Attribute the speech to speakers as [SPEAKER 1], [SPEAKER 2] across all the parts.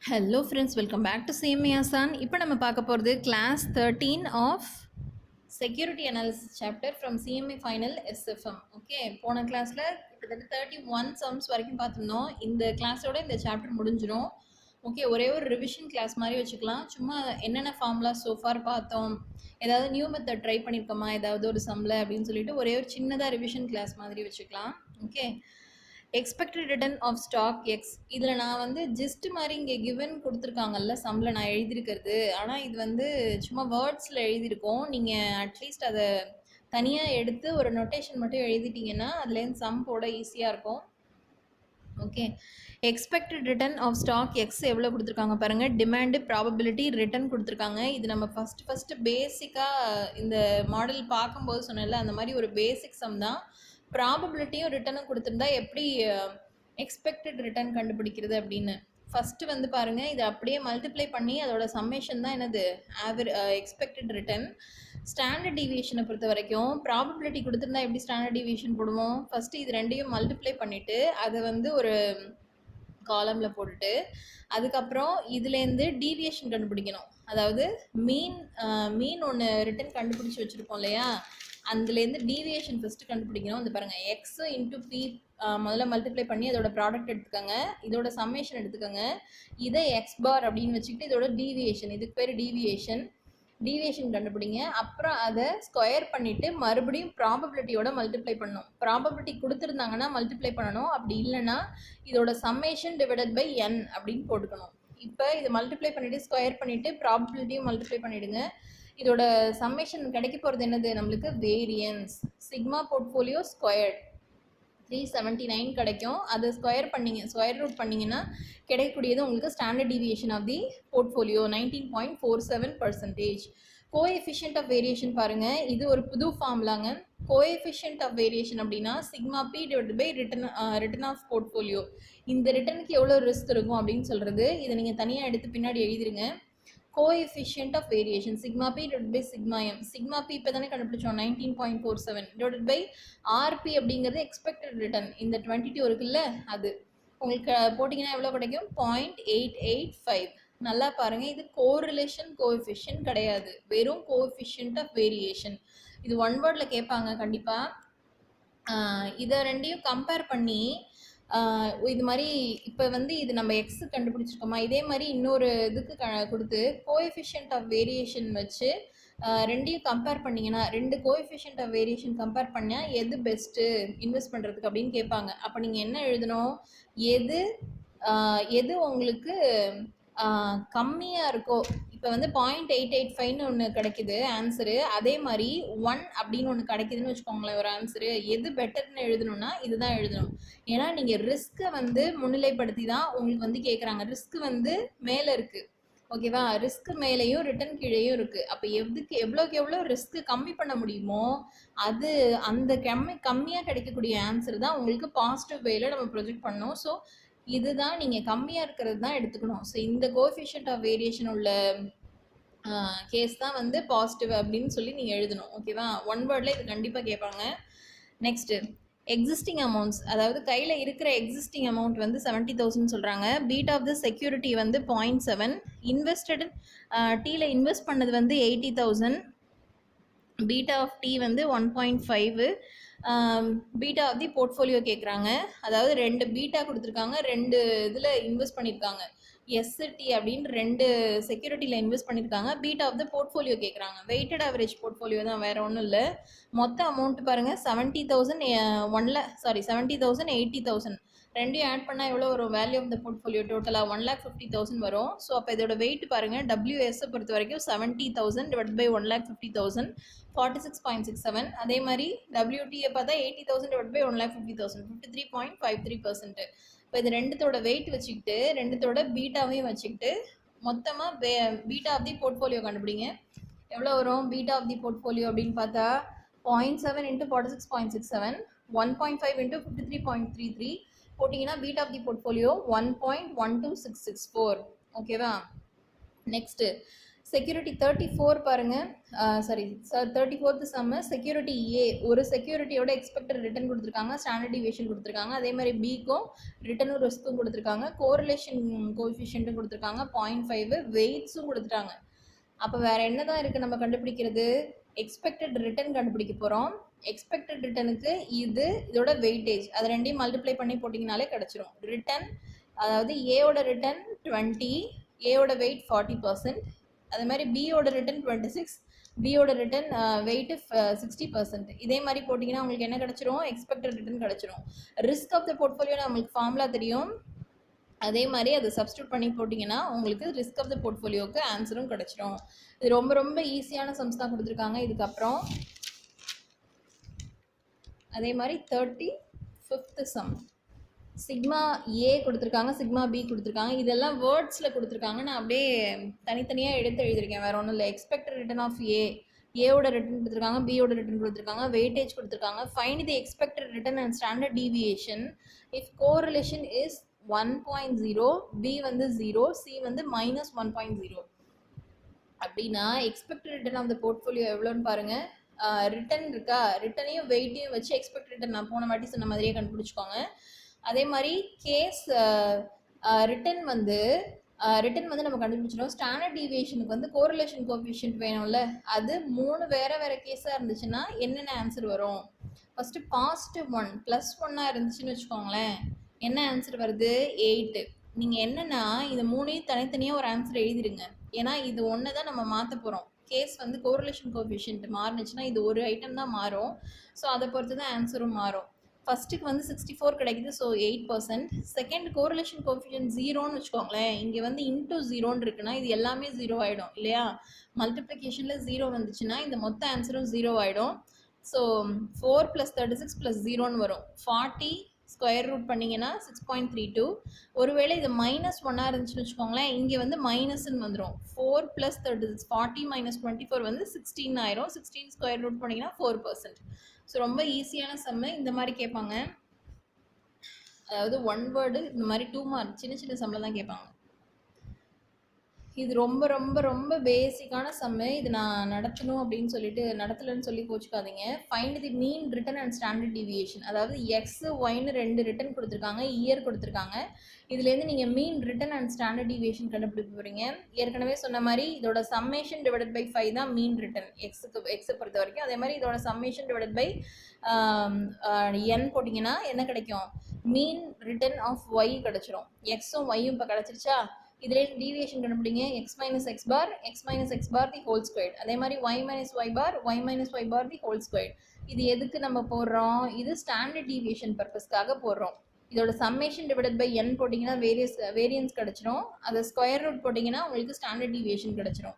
[SPEAKER 1] Hello friends, welcome back to சேம் யாசான். இப்போ நம்ம பார்க்க போகிறது class 13 of security analysis chapter from CMA final SFM. Okay, போன கிளாஸில் கிட்டத்தட்ட 31 சம்ஸ் வரைக்கும் பார்த்துருந்தோம். இந்த கிளாஸோட இந்த சாப்டர் முடிஞ்சிடும். ஓகே, ஒரே ஒரு ரிவிஷன் கிளாஸ் மாதிரி வச்சுக்கலாம். சும்மா என்னென்ன ஃபார்முலா சோஃபார் பார்த்தோம், ஏதாவது நியூ மெத்தட் ட்ரை பண்ணியிருக்கோமா ஏதாவது ஒரு சம்மில் அப்படின்னு சொல்லிட்டு ஒரே ஒரு சின்னதாக ரிவிஷன் கிளாஸ் மாதிரி வச்சுக்கலாம். Okay, expected return of stock X. இதில் நான் வந்து ஜிஸ்ட் மாதிரி இங்கே கிவன் கொடுத்துருக்காங்கல்ல சம்மில் நான் எழுதியிருக்கிறது. ஆனால் இது வந்து சும்மா வேர்ட்ஸில் எழுதியிருக்கோம். நீங்கள் அட்லீஸ்ட் அதை தனியாக எடுத்து ஒரு நொட்டேஷன் மட்டும் எழுதிட்டிங்கன்னா அதுலேருந்து சம் போட ஈஸியாக இருக்கும். Okay, expected return of stock X எவ்வளோ கொடுத்துருக்காங்க பாருங்கள். டிமாண்டு, ப்ராபபிலிட்டி, ரிட்டர்ன் கொடுத்துருக்காங்க. இது நம்ம ஃபஸ்ட்டு பேசிக்காக இந்த மாடல் பார்க்கும்போது சொன்னல அந்த மாதிரி ஒரு பேசிக் சம் தான். ப்ராபபிலிட்டியும் ரிட்டர்னும் கொடுத்துருந்தா எப்படி எக்ஸ்பெக்டட் ரிட்டர்ன் கண்டுபிடிக்கிறது அப்படின்னு ஃபஸ்ட்டு வந்து பாருங்கள், இதை அப்படியே மல்டிப்ளை பண்ணி அதோட சம்மேஷன் தான் என்னது எக்ஸ்பெக்டட் ரிட்டர்ன். ஸ்டாண்டர்ட் டீவியேஷனை பொறுத்த வரைக்கும் ப்ராபபிலிட்டி கொடுத்துருந்தா எப்படி ஸ்டாண்டர்ட் டீவியேஷன் போடுவோம்? ஃபஸ்ட்டு இது ரெண்டையும் மல்டிப்ளை பண்ணிவிட்டு அதை வந்து ஒரு காலமில் போட்டுட்டு அதுக்கப்புறம் இதுலேருந்து டீவியேஷன் கண்டுபிடிக்கணும். அதாவது மீன் ஒன்று ரிட்டர்ன் கண்டுபிடிச்சி வச்சுருப்போம் இல்லையா, அதுலேருந்து டீவியேஷன் ஃபஸ்ட்டு கண்டுபிடிக்கணும். இந்த பாருங்கள், எக்ஸ் இன்ட்டு பி முதல்ல மல்டிப்ளை பண்ணி அதோட ப்ராடக்ட் எடுத்துக்கோங்க, இதோட சம்மேஷன் எடுத்துக்கோங்க. இதை எக்ஸ் பார் அப்படின்னு வச்சுக்கிட்டு இதோட டீவியேஷன், இதுக்கு பேர் டீவியேஷன் கண்டுபிடிங்க. அப்புறம் அதை ஸ்கொயர் பண்ணிவிட்டு மறுபடியும் ப்ராபபிலிட்டியோட மல்டிப்ளை பண்ணணும். ப்ராபபிலிட்டி கொடுத்துருந்தாங்கன்னா மல்டிப்ளை பண்ணணும், அப்படி இல்லைன்னா இதோட சம்மேஷன் டிவைடட் பை n அப்படின்னு போட்டுக்கணும். இப்போ இதை மல்டிப்ளை பண்ணிவிட்டு ஸ்கொயர் பண்ணிவிட்டு ப்ராபபிலிட்டியும் மல்டிப்ளை பண்ணிவிடுங்க. இதோட சம்மேஷன் கிடைக்க போகிறது என்னது நம்மளுக்கு? வேரியன்ஸ். சிக்மா போர்ட்ஃபோலியோ ஸ்கொயர்ட் 379 கிடைக்கும். அதை ஸ்கொயர் ரூட் பண்ணிங்கன்னா கிடைக்கக்கூடியது உங்களுக்கு standard deviation of the portfolio 19.47%. Coefficient of variation பாருங்கள், இது ஒரு புது ஃபார்முலாங்க. கோஎஃபிஷியன்ட் ஆஃப் வேரியேஷன் அப்படின்னா sigma P divide by return of portfolio. இந்த ரிட்டர்னுக்கு எவ்வளோ ரிஸ்க் இருக்கும் அப்படின்னு சொல்கிறது. இதை நீங்கள் தனியாக எடுத்து பின்னாடி எழுதிருங்க. Coefficient of variation sigma P divide by sigma M. Sigma P இப்போ தானே கண்டுபிடிச்சோம் 19.47 டிவைட் பை ஆர்பி அப்படிங்கிறது எக்ஸ்பெக்டட் ரிட்டர்ன். இந்த 22 இருக்குல்ல, அது உங்களுக்கு போட்டிங்கன்னா எவ்வளோ கிடைக்கும்? 0.885. நல்லா பாருங்கள், இது கோரிலேஷன் கோஎஃபிஷியன்ட் கிடையாது, வெறும் கோஎஃபிஷியன்ட் ஆஃப் வேரியேஷன். இது ஒன் வேர்டில் கேட்பாங்க கண்டிப்பாக. இதை ரெண்டையும் கம்பேர் பண்ணி இது மாதிரி இப்போ வந்து இது நம்ம எக்ஸ் கண்டுபிடிச்சிருக்கோமா, இதே மாதிரி இன்னொரு இதுக்கு கொடுத்து கோஎஃபிஷியன்ட் ஆஃப் வேரியேஷன் வச்சு ரெண்டையும் கம்பேர் பண்ணிங்கன்னா, ரெண்டு கோஎஃபிஷியன்ட் ஆஃப் வேரியேஷன் கம்பேர் பண்ணால் எது பெஸ்ட்டு இன்வெஸ்ட் பண்ணுறதுக்கு அப்படின்னு கேட்பாங்க. அப்போ நீங்கள் என்ன எழுதணும்? எது உங்களுக்கு கம்மியாக இருக்கோ. இப்போ வந்து 0.885 ஒன்று கிடைக்குது ஆன்சரு, அதே மாதிரி 1 அப்படின்னு ஒன்று கிடைக்குதுன்னு வச்சுக்கோங்களேன் ஒரு ஆன்சரு. எது பெட்டர்னு எழுதணும்னா இதுதான் எழுதணும். ஏன்னா நீங்கள் ரிஸ்க்கை வந்து முன்னிலைப்படுத்தி தான் உங்களுக்கு வந்து கேட்குறாங்க. ரிஸ்க் வந்து மேலே இருக்குது, ஓகேவா? ரிஸ்க் மேலேயும் ரிட்டர்ன் கீழேயும் இருக்குது. அப்போ எவ்வளோக்கு எவ்வளோ ரிஸ்க்கு கம்மி பண்ண முடியுமோ அது அந்த கம்மியாக கிடைக்கக்கூடிய ஆன்சர் தான் உங்களுக்கு பாசிட்டிவ் வேல நம்ம ப்ரொஜெக்ட் பண்ணோம். ஸோ இதுதான் நீங்கள் கம்மியாக இருக்கிறது தான் எடுத்துக்கணும். ஸோ இந்த கோஎஃபிஷியன்ட் ஆஃப் வேரியேஷன் உள்ள கேஸ் தான் வந்து பாசிட்டிவ் அப்படின்னு சொல்லி நீங்கள் எழுதணும், ஓகேவா? ஒன் வேர்டில் இது கண்டிப்பாக கேட்பாங்க. நெக்ஸ்ட்டு எக்ஸிஸ்டிங் அமௌண்ட்ஸ், அதாவது கையில் இருக்கிற எக்ஸிஸ்டிங் அமௌண்ட் வந்து 70,000 சொல்கிறாங்க. பீட் ஆஃப் த செக்யூரிட்டி வந்து 0.7. இன்வெஸ்டட் டீயில் இன்வெஸ்ட் பண்ணது வந்து 80,000. பீட்டா ஆஃப் டி வந்து 1.5. பீட்டா ஆஃப் தி போர்ட்ஃபோலியோ கேட்குறாங்க. அதாவது 2 பீட்டா கொடுத்துருக்காங்க, 2 இதில் இன்வெஸ்ட் பண்ணியிருக்காங்க. எஸ்டி அப்படின்னு 2 செக்யூரிட்டியில் இன்வெஸ்ட் பண்ணியிருக்காங்க. பீட்டா ஆஃப் த போர்ட்ஃபோலியோ கேட்குறாங்க. வெயிட்டட் ஆவரேஜ் போர்ட்ஃபோலியோ தான், வேறு ஒன்றும் இல்லை. மொத்த அமௌண்ட் பாருங்கள் 70,000 70,000 80,000 ரெண்டையும் ஆட் பண்ணால் எவ்வளோ வரும்? வேல்யூ ஆஃப் த போர்ட்ஃபோலியோ டோட்டலாக 1,50,000 வரும். ஸோ அப்போ இதோட வெயிட் பாருங்கள், டபிள்யூஎஸ்ஸை பொறுத்த வரைக்கும் 70,000 டிவைட் பை 1,50,000 46.67. அதே மாதிரி டபிள்யூடியை பார்த்தா 80,000 டிவைட் பை 1,50,000 53.53%. இப்போ இது ரெண்டுத்தோட வெயிட் வச்சுக்கிட்டு ரெண்டுத்தோட பீட்டாவையும் வச்சுக்கிட்டு மொத்தமாக பீட்டா ஆஃப் தி போர்ட்ஃபோலியோ கண்டுபிடிங்க. எவ்வளோ வரும் பீட்டா ஆஃப் தி போர்ட்ஃபோலியோ அப்படின்னு பார்த்தா 0.7 இன்ட்டு 46.67, 1.5 இன்ட்டு 53.33 போட்டிங்கன்னா பீட் ஆஃப் தி போர்ட்ஃபோலியோ 1.12664, ஓகேவா? நெக்ஸ்ட்டு செக்யூரிட்டி 34 பாருங்க, sorry 34th Jammu security A. ஒரு செக்யூரிட்டியோட எக்ஸ்பெக்டட் ரிட்டர்ன் கொடுத்துருக்காங்க, ஸ்டாண்டர்ட் டிவியேஷன் கொடுத்துருக்காங்க. அதே மாதிரி பிக்கும் ரிட்டர்னும் ரிஸ்க்கும் கொடுத்துருக்காங்க, கோரிலேஷன் கோஎஃபிஷியன்ட்டும் கொடுத்துருக்காங்க, 0.5 வெயிட்ஸும் கொடுத்துட்டாங்க. அப்போ வேற என்னதான் இருக்கு நம்ம கண்டுபிடிக்கிறது? எக்ஸ்பெக்டட் ரிட்டர்ன் கண்டுபிடிக்க போகிறோம். எக்ஸ்பெக்டட் ரிட்டனுக்கு இதோட வெயிட்டேஜ் அது ரெண்டையும் மல்டிப்ளை பண்ணி போட்டிங்கனாலே கிடச்சிரும். ரிட்டர்ன் அதாவது ஏவோட ரிட்டர்ன் 20, ஏவோட வெயிட் 40%. அதே மாதிரி பியோட ரிட்டர்ன் 26, பியோட ரிட்டர்ன் வெயிட் 60%. இதே மாதிரி போட்டிங்கன்னா உங்களுக்கு என்ன கிடச்சிரும்? எக்ஸ்பெக்டட் ரிட்டர்ன் கிடச்சிரும். ரிஸ்க் ஆஃப் த போர்ட்ஃபோலியோ நம்மளுக்கு ஃபார்முலா தெரியும், அதே மாதிரி அதை சப்ஸ்டியூட் பண்ணி போட்டிங்கன்னா உங்களுக்கு ரிஸ்க் ஆஃப் த போர்ட்ஃபோலியோக்கு ஆன்சரும் கிடச்சிரும். இது ரொம்ப ரொம்ப ஈஸியான சம்ஸ் தான் கொடுத்துருக்காங்க. இதுக்கப்புறம் அதே மாதிரி 35th சம் சிக்மா ஏ கொடுத்துருக்காங்க, சிக்மா பி கொடுத்துருக்காங்க. இதெல்லாம் வேர்ட்ஸில் கொடுத்துருக்காங்க, நான் அப்படியே தனித்தனியாக எடுத்து எழுதியிருக்கேன், வேறு ஒன்றும் இல்லை. எக்ஸ்பெக்டட் ரிட்டர்ன் ஆஃப் ஏவோட ரிட்டர்ன் கொடுத்துருக்காங்க, பியோட ரிட்டர்ன் கொடுத்துருக்காங்க, வெயிட்டேஜ் கொடுத்துருக்காங்க. Find the expected return and standard deviation if correlation is 1.0, B வந்து 0, சி வந்து -1.0. அப்படின்னா expected return of the portfolio எவ்வளோன்னு பாருங்க. ரிட்டர்ன் இருக்கா, ரிட்டனையும் வெயிட்டையும் வச்சு எக்ஸ்பெக்டட் ரிட்டர்ன் நான் போன வாட்டி சொன்ன மாதிரியே கண்டுபிடிச்சிக்கோங்க. அதே மாதிரி கேஸ் ரிட்டர்ன் வந்து நம்ம கண்டுபிடிச்சிடும். ஸ்டாண்டர்ட் டீவியேஷனுக்கு வந்து கோரிலேஷன் கோஎஃபிஷியன்ட் வேணும்ல, அது 3 வேறு கேஸாக இருந்துச்சுன்னா என்னென்ன ஆன்சர் வரும்? ஃபஸ்ட்டு +1 +1 இருந்துச்சுன்னு வச்சுக்கோங்களேன், என்ன ஆன்சர் வருது? 8. நீங்கள் என்னென்னா இது 3ஐயும் தனித்தனியாக ஒரு ஆன்சர் எழுதிடுங்க, ஏன்னா இது ஒன்று தான் நம்ம மாற்ற போகிறோம். கேஸ் வந்து கோரிலேஷன் கோஎஃபிஷியன்ட் மாறுனுச்சுன்னா இது ஒரு ஐட்டம் தான் மாறும், ஸோ அதை பொறுத்து தான் ஆன்சரும் மாறும். ஃபஸ்ட்டுக்கு வந்து 64 கிடைக்குது, ஸோ 8%. செகண்ட் கோரிலேஷன் கோஎஃபிஷியன்ட் 0ன்னு வச்சுக்கோங்களேன், இங்கே வந்து இன்டூ 0ன்னு இருக்குன்னா இது எல்லாமே 0 ஆகிடும் இல்லையா? மல்டிப்ளிகேஷனில் 0 வந்துச்சுன்னா இந்த மொத்த ஆன்சரும் 0 ஆகிடும். ஸோ 4 + 36 + 0ன்னு வரும். 40 ஸ்கொயர் ரூட் பண்ணிங்கன்னா 6.32. ஒருவேளை இது -1 இருந்துச்சுன்னு வச்சுக்கோங்களேன், இங்கே வந்து மைனஸ்ன்னு வந்துடும். 4 + 36 40 - 24 வந்து 16 ஆயிரும். 16 ஸ்கொயர் ரூட் பண்ணிங்கன்னா 4%. ஸோ ரொம்ப ஈஸியான சம்மு. இந்த மாதிரி கேட்பாங்க, அதாவது 1 வேர்டு இந்த மாதிரி 2 மார்க் சின்ன சின்ன சம்மில் தான் கேட்பாங்க. இது ரொம்ப ரொம்ப ரொம்ப பேசிக்கான சம்மு. இது நான் நடத்தணும் அப்படின்னு சொல்லிட்டு நடத்தலைன்னு சொல்லி கோச்சிக்காதீங்க. Find the mean return and standard deviation. அதாவது எக்ஸ் ஒய்னு 2 ரிட்டர்ன் கொடுத்துருக்காங்க, இயர் கொடுத்துருக்காங்க. இதுலேருந்து நீங்கள் mean return and standard deviation கண்டுபிடிக்க போகிறீங்க. ஏற்கனவே சொன்ன மாதிரி இதோட சம்மேஷன் டிவைடட் பை 5 தான் மீன் ரிட்டர்ன் எக்ஸை பொறுத்த வரைக்கும். அதே மாதிரி இதோட சம்மேஷன் டிவைடட் பை என் போட்டிங்கன்னா என்ன கிடைக்கும்? மீன் ரிட்டர்ன் ஆஃப் ஒய் கிடச்சிரும். எக்ஸும் ஒய்யும் இப்போ கிடச்சிருச்சா? இதில் டீவியேஷன் கண்டுபிடிங்க. x - x bar the whole squared. அதே மாதிரி y - y bar the whole squared. இது எதுக்கு நம்ம போடுறோம்? இது ஸ்டாண்டர்ட் டீவியேஷன் பர்பஸ்க்காக போடுறோம். இதோட சம்மேஷன் டிவைடட் பை n போட்டிங்கன்னா வேரியன்ஸ் கிடச்சிரும். அதை ஸ்கொயர் ரூட் போட்டிங்கன்னா உங்களுக்கு ஸ்டாண்டர்ட் டீவியேஷன் கிடச்சிரும்.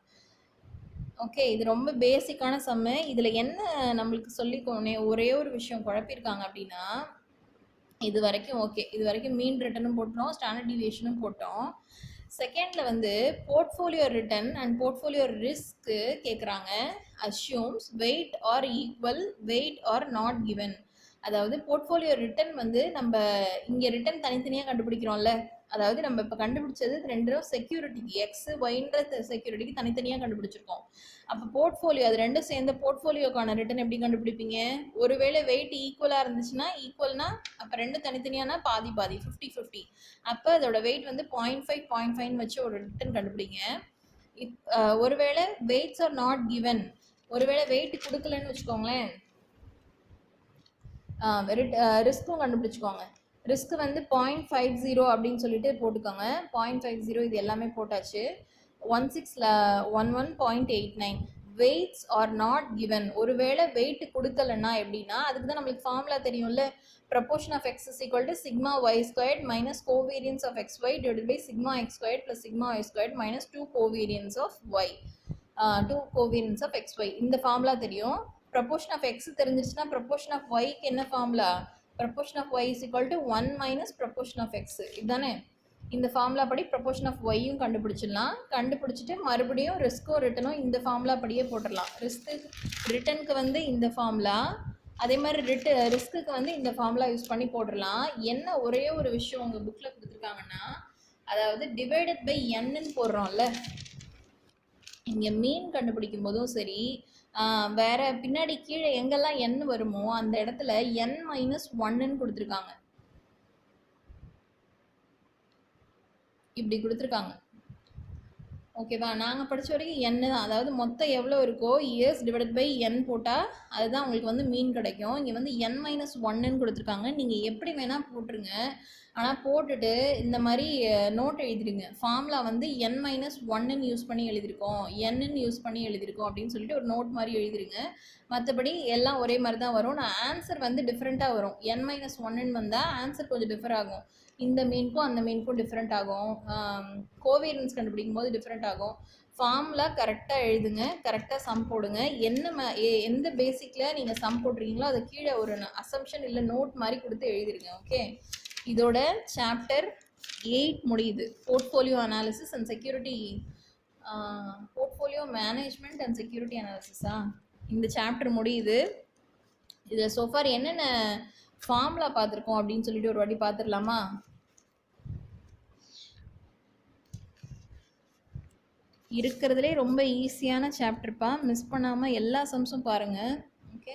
[SPEAKER 1] ஓகே, இது ரொம்ப பேசிக்கான சம்மு. இதில் என்ன நம்மளுக்கு சொல்லிக்கோனே ஒரே ஒரு விஷயம் குழப்பியிருக்காங்க அப்படின்னா, இது வரைக்கும் ஓகே, இது வரைக்கும் மீன் ரிட்டர்னும் போட்டோம், ஸ்டாண்டர்ட் டீவியேஷனும் போட்டோம். செகண்டில் வந்து போர்ட்ஃபோலியோ ரிட்டர்ன் அண்ட் போர்ட்ஃபோலியோ ரிஸ்க்கு கேட்குறாங்க. Assumes weight are equal, weight are not given. அதாவது போர்ட்ஃபோலியோ ரிட்டர்ன் வந்து நம்ம இங்கே ரிட்டர்ன் தனித்தனியாக கண்டுபிடிக்கிறோம்ல, அதாவது நம்ம இப்போ கண்டுபிடிச்சது ரெண்டும் செக்யூரிட்டிக்கு, எக்ஸ் ஒய்ன்ற செக்யூரிட்டிக்கு தனித்தனியாக கண்டுபிடிச்சிருக்கோம். அப்போ போர்ட்ஃபோலியோ அது ரெண்டும் சேர்ந்த போர்ட்ஃபோலியோக்கான ரிட்டர்ன் எப்படி கண்டுபிடிப்பீங்க? ஒருவேளை வெயிட் ஈக்குவலாக இருந்துச்சுன்னா, ஈக்குவல்னா அப்போ ரெண்டும் தனித்தனியானா பாதி 50-50. அப்போ அதோட வெயிட் வந்து 0.5 வச்சு ஒரு ரிட்டர்ன் கண்டுபிடிங்க. ஒருவேளை வெயிட்ஸ் ஆர் நாட் கிவன், ஒருவேளை வெயிட் கொடுக்கலன்னு வச்சுக்கோங்களேன், ரிஸ்க்கும் கண்டுபிடிச்சிக்கோங்க. ரிஸ்க் வந்து 0.50 அப்படின்னு சொல்லிட்டு போட்டுக்கோங்க. 0.50 இது எல்லாமே போட்டாச்சு. 1611.89. வெயிட்ஸ் ஆர் நாட் கிவன், ஒருவேளை வெயிட் கொடுக்கலன்னா எப்படின்னா, அதுக்கு தான் நம்மளுக்கு ஃபார்முலா தெரியும்ல, proportion of X is equal to sigma Y squared minus covariance of X Y divided by sigma X squared plus sigma Y squared minus 2 covariance of Y, 2 covariance of X Y. இந்த formula தெரியும். Proportion of X தெரிஞ்சிருச்சுன்னா proportion of ஒய்க்கு என்ன formula? proportion of y is equal to 1 minus proportion of x. இதுதானே? இந்த formula படி proportion of yயும் கண்டுபிடிச்சிடலாம். கண்டுபிடிச்சிட்டு மறுபடியும் ரிஸ்க்கும் ரிட்டனும் இந்த ஃபார்முலா படியே போட்டுடலாம். ரிட்டனுக்கு வந்து இந்த ஃபார்முலா, அதே மாதிரி ரிஸ்க்குக்கு வந்து இந்த ஃபார்முலா யூஸ் பண்ணி போட்டுடலாம். என்ன ஒரே ஒரு விஷயம் உங்கள் புக்கில் கொடுத்துருக்காங்கன்னா, அதாவது டிவைடட் பை என்னன்னு போடுறோம்ல, இங்கே மீன் கண்டுபிடிக்கும் போதும் சரி, வேற பின்னாடி கீழே எங்கெல்லாம் n வருமோ அந்த இடத்துல n-1ன்னு கொடுத்துருக்காங்க. இப்படி கொடுத்துருக்காங்க. ஓகேவா? நாங்கள் படித்த வரைக்கும் n தான். அதாவது மொத்தம் எவ்வளோ இருக்கோ இயர்ஸ் டிவைடட் பை n போட்டால் அதுதான் உங்களுக்கு வந்து மீன் கிடைக்கும். இங்கே வந்து n-1ன்னு கொடுத்துருக்காங்க. நீங்கள் எப்படி வேணால் போட்டுருங்க. ஆனால் போட்டுட்டு இந்த மாதிரி நோட் எழுதிடுங்க. ஃபார்முலா வந்து n-1ன்னு யூஸ் பண்ணி எழுதியிருக்கோம், n-ன்னு யூஸ் பண்ணி எழுதியிருக்கோம் அப்படின்னு சொல்லிட்டு ஒரு நோட் மாதிரி எழுதிருங்க. மற்றபடி எல்லாம் ஒரே மாதிரி தான் வரும். நான் ஆன்சர் வந்து டிஃப்ரெண்ட்டாக வரும். n-1ன்னு வந்தால் ஆன்சர் கொஞ்சம் டிஃபர் ஆகும். இந்த மீனுக்கும் அந்த மீனுக்கும் டிஃப்ரெண்ட் ஆகும். கோவேரியன்ஸ் கண்டுபிடிக்கும் போது டிஃப்ரெண்ட் ஆகும். ஃபார்முலா கரெக்டாக எழுதுங்க, கரெக்டாக சம் போடுங்க. எந்த பேசிக்கில் நீங்கள் சம் போட்டிருக்கீங்களோ அதை கீழே ஒரு அசம்ஷன் இல்லை நோட் மாதிரி கொடுத்து எழுதிருங்க. ஓகே, இதோட சாப்டர் 8 முடியுது. Portfolio analysis and security, portfolio management and security அனாலிசிஸா இந்த சாப்டர் முடியுது. இதில் சோஃபார் என்னென்ன ஃபார்முலா பார்த்துருக்கோம் அப்படின்னு சொல்லிட்டு ஒரு வாட்டி பார்த்துடலாமா? இருக்கிறதுலே ரொம்ப ஈஸியான சாப்டர்ப்பா. மிஸ் பண்ணாமல் எல்லா சம்ஸும் பாருங்கள். ஓகே,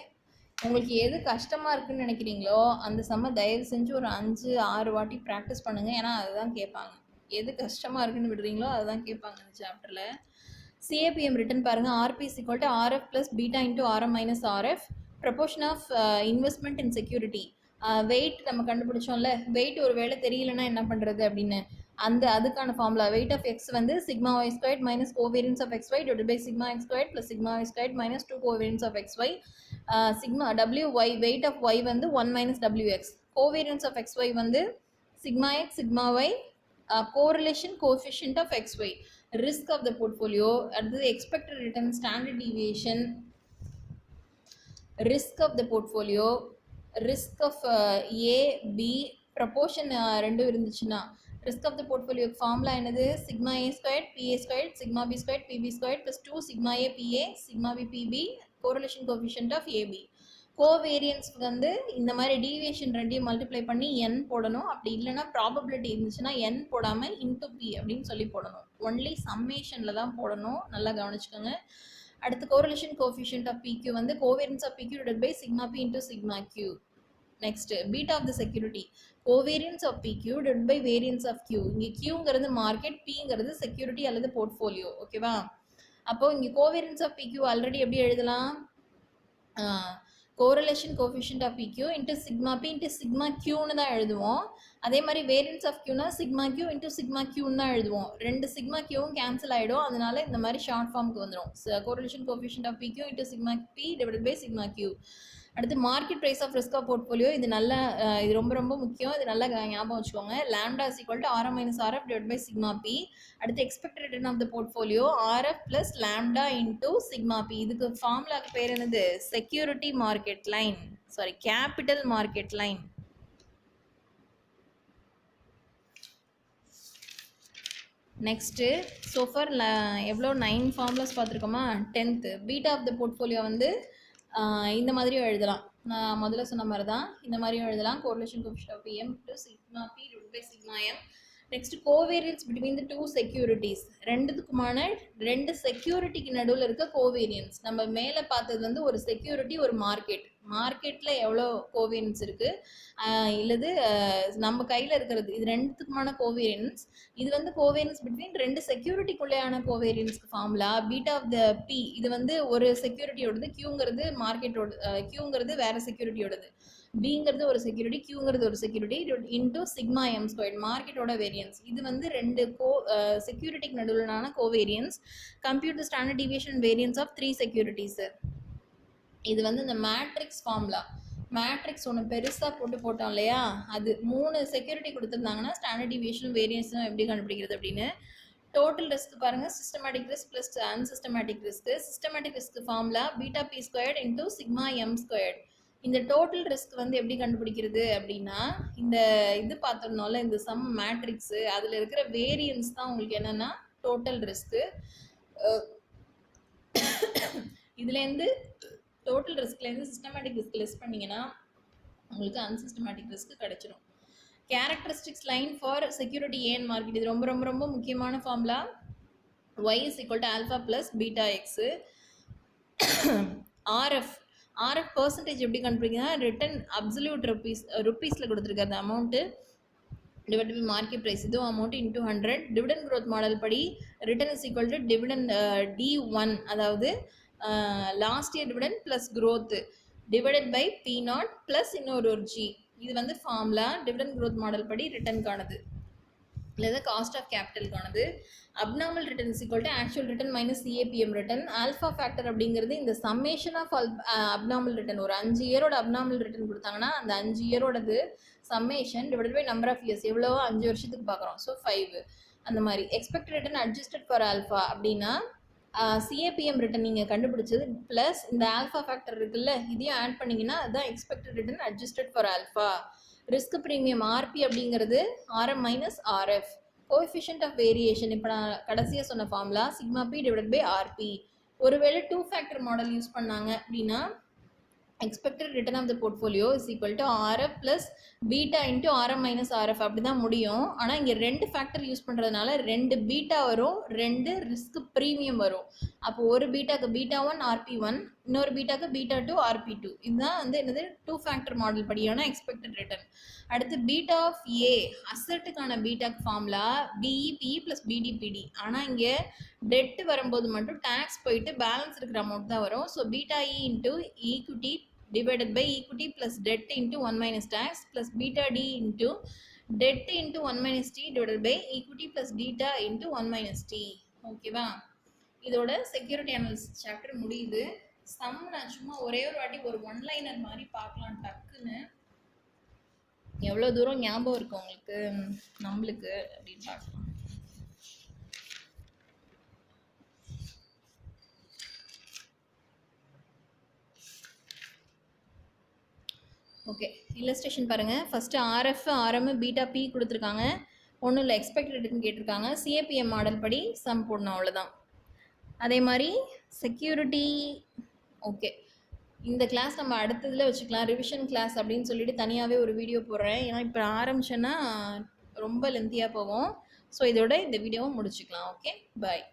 [SPEAKER 1] உங்களுக்கு எது கஷ்டமாக இருக்குன்னு நினைக்கிறீங்களோ அந்த சம்மை தயவு செஞ்சு ஒரு 5-6 வாட்டி ப்ராக்டிஸ் பண்ணுங்கள். ஏன்னா அதுதான் கேட்பாங்க. எது கஷ்டமாக இருக்குன்னு விடுறீங்களோ அதுதான் கேட்பாங்க இந்த சாப்டரில். CAPM ரிட்டன் பாருங்கள். RP is equal to RF plus beta into RM minus RF. Proportion of investment in security. Weight நம்ம கண்டுபிடிச்சோம்ல, வெயிட் ஒரு வேளை தெரியலன்னா என்ன பண்ணுறது அப்படின்னு அதுக்கான ஃபார்முலா வெயிட் ஆஃப் எக்ஸ் வந்து sigma Y squared minus covariance of X Y divided by sigma X squared plus sigma Y squared minus 2 covariance of X Y. Sigma W Y weight of Y வந்து 1 minus W X. Covariance of X Y வந்து sigma X sigma Y, correlation coefficient of X Y. Risk of the portfolio, அடுத்தது expected return, standard deviation, risk of the portfolio, risk of A B, proportion ரெண்டும் இருந்துச்சுன்னா risk of the portfolio formula என்னது? Sigma A squared PA squared sigma B squared PB squared plus 2 sigma A PA sigma B PB, correlation coefficient of AB. கோவேரியன்ஸ்க்கு வந்து இந்த மாதிரி deviation ரெண்டையும் multiply பண்ணி n போடணும். அப்படி இல்லைன்னா ப்ராபபிலிட்டி இருந்துச்சுன்னா n போடாமல் இன்டூ பி அப்படின்னு சொல்லி போடணும். ஒன்லி சம்மேஷனில் தான் போடணும். நல்லா கவனிச்சுக்கோங்க. அடுத்து கோரிலேஷன் கோஎஃபிஷியன்ட் ஆஃப் PQ வந்து covariance of PQ divided by sigma P into sigma Q. Next beta of the security, covariance of PQ divided by variance of Q. இங்கே Qங்கிறது மார்க்கெட், Pங்கிறது செக்யூரிட்டி அல்லது போர்ட்ஃபோலியோ. ஓகேவா? அப்போ இங்கே கோவேரியன்ஸ் ஆஃப் PQ ஆல்ரெடி எப்படி எழுதலாம்? Correlation coefficient of PQ into sigma P into sigma Qன்னு தான் எழுதுவோம். அதே மாதிரி வேரியன்ஸ் ஆஃப் Qனா சிக்மா Q இன்ட்டு சிக்மா Qன்னு தான் எழுதுவோம். ரெண்டு சிக்மா Qவும் கேன்சல் ஆகிடும். அதனால இந்த மாதிரி ஷார்ட் ஃபார்முக்கு வந்துடும். Correlation coefficient of PQ into sigma P divided by sigma Q. அடுத்து market price of risk of portfolio. இது நல்லா, இது ரொம்ப ரொம்ப முக்கியம். இது நல்லா ஞாபகம் வச்சுக்கோங்க. Lambda is equal to RM minus RF divide by sigma P. அடுத்து expected return of the portfolio RF plus lambda into sigma P. இதுக்கு ஃபார்முலாக்கு பேர் என்னது? Security market line, sorry capital market line. Next so far எவ்வளோ 9 formulas பார்த்துருக்கோமா? 10th beta of the portfolio வந்து இந்த மாதிரியும் எழுதலாம். நான் முதல்ல சொன்ன மாதிரி தான் இந்த மாதிரியும் எழுதலாம். Correlation coefficient of M to sigma P divided by sigma M. Next covariance between the 2 securities. ரெண்டு செக்யூரிட்டிக்கு நடுவில் இருக்க கோவேரியன்ஸ். நம்ம மேலே பார்த்தது வந்து ஒரு செக்யூரிட்டி ஒரு மார்க்கெட்டில் எவ்வளோ கோவேரியன்ஸ் இருக்குது இல்லது நம்ம கையில் இருக்கிறது, இது ரெண்டுத்துக்குமான கோவேரியன்ஸ். இது வந்து கோவேரியன்ஸ் பிட்வீன் ரெண்டு செக்யூரிட்டிக்குள்ளேயான கோவேரியன்ஸ்க்கு formula beta of the P. இது வந்து ஒரு செக்யூரிட்டியோடது, Qங்கிறது மார்க்கெட்டோட, Qங்கிறது வேறு செக்யூரிட்டியோடது, Bங்கிறது ஒரு செக்யூரிட்டி, Qங்கிறது ஒரு security into sigma M squared மார்க்கெட்டோட வேரியன்ஸ். இது வந்து ரெண்டு செக்யூரிட்டிக்கு நடுவிலான covariance. Compute the standard deviation variance of 3 securities. இது வந்து இந்த மேட்ரிக்ஸ் ஃபார்முலா. மேட்ரிக்ஸ் ஒன்று பெருசாக போட்டோம் இல்லையா, அது 3 செக்யூரிட்டி கொடுத்துருந்தாங்கன்னா ஸ்டாண்டர்ட் டீவியேஷன் வேரியன்ஸ் எப்படி கண்டுபிடிக்கிறது அப்படின்னு. டோட்டல் ரிஸ்க் பாருங்கள், systematic risk plus unsystematic risk. Systematic risk formula beta P squared into sigma M squared. இந்த டோட்டல் ரிஸ்க் வந்து எப்படி கண்டுபிடிக்கிறது அப்படின்னா, இந்த இது பார்த்துருந்தோம்ல இந்த சம் மேட்ரிக்ஸு, அதில் இருக்கிற வேரியன்ஸ் தான் உங்களுக்கு என்னென்னா டோட்டல் ரிஸ்க்கு. இதுலேருந்து டோட்டல் ரிஸ்க்லேருந்து சிஸ்டமேட்டிக் ரிஸ்க் லெஸ் பண்ணிங்கன்னா உங்களுக்கு அன்சிஸ்டமேட்டிக் ரிஸ்க் கிடச்சிரும். கேரக்டரிஸ்டிக்ஸ் லைன் ஃபார் செக்யூரிட்டி ஏன் மார்க்கெட். இது ரொம்ப ரொம்ப ரொம்ப முக்கியமான formula. y is equal to alpha plus beta x. RF percentage எப்படி கண்டுபிடிக்கிறதுனா ரிட்டன் அப்சல்யூட் ருபீஸில் கொடுத்துருக்க அந்த amount divided by market price இது amount into 100. dividend growth model படி return is equal to dividend D1 அதாவது last year dividend plus growth divided by P0 plus இன்னொரு G. இது வந்து ஃபார்முலா dividend growth model படி return காணது இல்லை காஸ்ட் ஆஃப் கேபிட்டல் காணது. Abnormal return is equal to actual return minus CAPM return. Alpha factor அப்படிங்கிறது இந்த சம்மேஷன் ஆஃப் அப்நார்மல் ரிட்டர்ன். ஒரு 5 இயரோட அப்நார்மல் ரிட்டர்ன் கொடுத்தாங்கன்னா அந்த 5 இயரோடது summation divide by number of years எவ்வளோ 5 வருஷத்துக்கு பார்க்குறோம். ஸோ 5 அந்த மாதிரி. Expected return adjusted for alpha அப்படின்னா சிஏபிஎம் ரிட்டர்ன் நீங்கள் கண்டுபிடிச்சது ப்ளஸ் இந்த ஆல்ஃபா ஃபேக்டர் இருக்குல்ல இதையும் ஆட் பண்ணிங்கன்னா அதுதான் expected return adjusted for alpha. Risk premium RP அப்படிங்கிறது RM minus RF. Coefficient of variation இப்போ நான் கடைசியாக சொன்ன formula sigma P divide by RP. ஒருவேளை 2 ஃபேக்டர் மாடல் யூஸ் பண்ணாங்க அப்படின்னா expected return of the portfolio is equal to RF plus beta into RM minus RF அப்படி தான் முடியும். ஆனால் இங்கே 2 ஃபேக்டர் யூஸ் பண்ணுறதுனால 2 பீட்டா வரும், 2 ரிஸ்க் ப்ரீமியம் வரும். அப்போ ஒரு பீட்டாக்கு பீட்டா 1 RP1, இன்னொரு பீட்டாக்கு பீட்டா 2 RP2. இதுதான் வந்து என்னது 2 ஃபேக்டர் மாடல் படியான எக்ஸ்பெக்டட் ரிட்டர்ன். அடுத்து பீட்டா ஆஃப் ஏ அசட்டுக்கான பீட்டாக்கு ஃபார்முலா BEPE ப்ளஸ் BDPD. ஆனால் இங்கே டெட்டு வரும்போது மட்டும் டேக்ஸ் போயிட்டு பேலன்ஸ் இருக்கிற அமௌண்ட் தான் வரும். So beta E into equity divided by equity plus debt into 1 minus tax plus beta d into debt into 1 minus t divided by equity plus beta into 1 minus t. ஓகேவா? இதோட security analysis chapter முடியுது. Some நான் சும்மா ஒரே ஒரு வாட்டி ஒரு one liner மாதிரி பார்க்கலாம் டக்குன்னு. எவ்வளோ தூரம் ஞாபகம் இருக்கு உங்களுக்கு நம்மளுக்கு அப்படின்னு பார்க்கலாம். ஓகே, இல்லஸ்ட்ரேஷன் பாருங்கள். First RF RM beta P கொடுத்துருக்காங்க. ஒன்றும் இல்லை, எக்ஸ்பெக்டட் ரிட்டர்ன் கேட்டிருக்காங்க. சிஏபிஎம் மாடல் படி சம் போடணும், அவ்வளோதான். அதே மாதிரி செக்யூரிட்டி. ஓகே, இந்த கிளாஸ் நம்ம அடுத்ததில் வச்சுக்கலாம். ரிவிஷன் கிளாஸ் அப்படின்னு சொல்லிட்டு தனியாகவே ஒரு வீடியோ போடுறேன். ஏன்னா இப்போ ஆரம்பிச்சேன்னா ரொம்ப லென்த்தியாக போகும். ஸோ இதோட இந்த வீடியோவை முடிச்சுக்கலாம். ஓகே, பாய்.